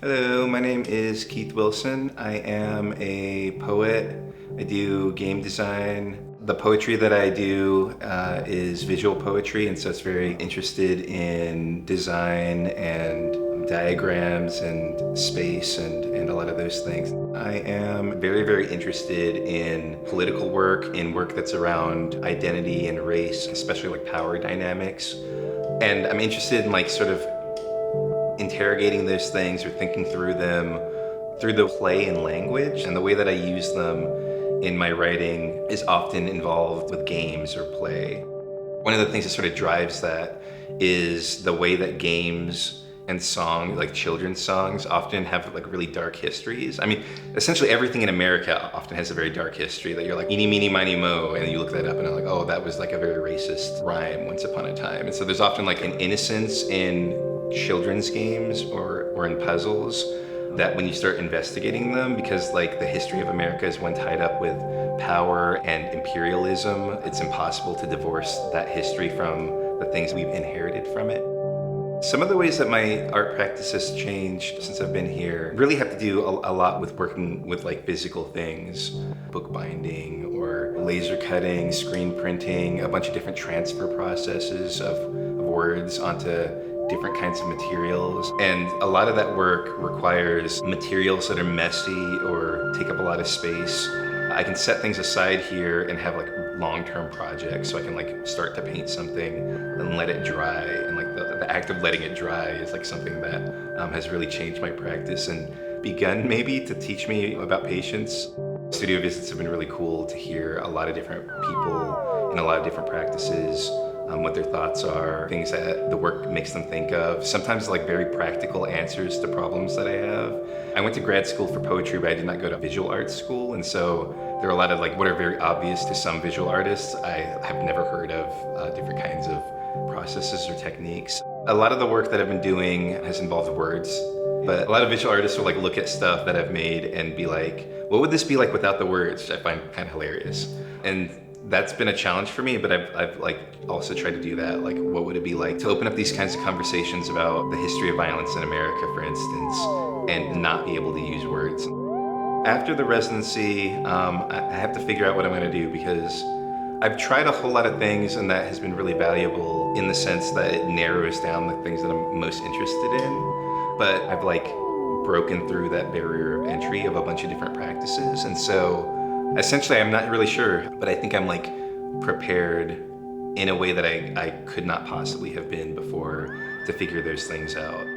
Hello, my name is Keith Wilson. I am a poet. I do game design. The poetry that I do is visual poetry, and so it's very interested in design and diagrams and space and a lot of those things. I am very, very interested in political work, in work that's around identity and race, especially like power dynamics. And I'm interested in like sort of interrogating those things or thinking through them through the play and language, and the way that I use them in my writing is often involved with games or play. One of the things that sort of drives that is the way that games and songs, like children's songs, often have like really dark histories. I mean, essentially everything in America often has a very dark history that you're like, eeny, meeny, miny, mo, and you look that up and I'm like, oh, that was like a very racist rhyme once upon a time. And so there's often like an innocence in children's games or in puzzles that when you start investigating them, because like the history of America is one tied up with power and imperialism, it's impossible to divorce that history from the things we've inherited from it. Some of the ways that my art practice has changed since I've been here really have to do a lot with working with like physical things, bookbinding or laser cutting, screen printing, a bunch of different transfer processes of words onto different kinds of materials. And a lot of that work requires materials that are messy or take up a lot of space. I can set things aside here and have like long-term projects, so I can like start to paint something and let it dry. And like the act of letting it dry is like something that has really changed my practice and begun maybe to teach me about patience. Studio visits have been really cool to hear a lot of different people in a lot of different practices, what their thoughts are, things that the work makes them think of, sometimes like very practical answers to problems that I have. I went to grad school for poetry, but I did not go to visual arts school, and so there are a lot of like what are very obvious to some visual artists I have never heard of, different kinds of processes or techniques. A lot of the work that I've been doing has involved words, but a lot of visual artists will like look at stuff that I've made and be like, what would this be like without the words, which I find kind of hilarious. And that's been a challenge for me, but I've like also tried to do that. Like, what would it be like to open up these kinds of conversations about the history of violence in America, for instance, and not be able to use words? After the residency, I have to figure out what I'm gonna do, because I've tried a whole lot of things, and that has been really valuable in the sense that it narrows down the things that I'm most interested in. But I've like broken through that barrier of entry of a bunch of different practices, and so essentially, I'm not really sure, but I think I'm like prepared in a way that I could not possibly have been before to figure those things out.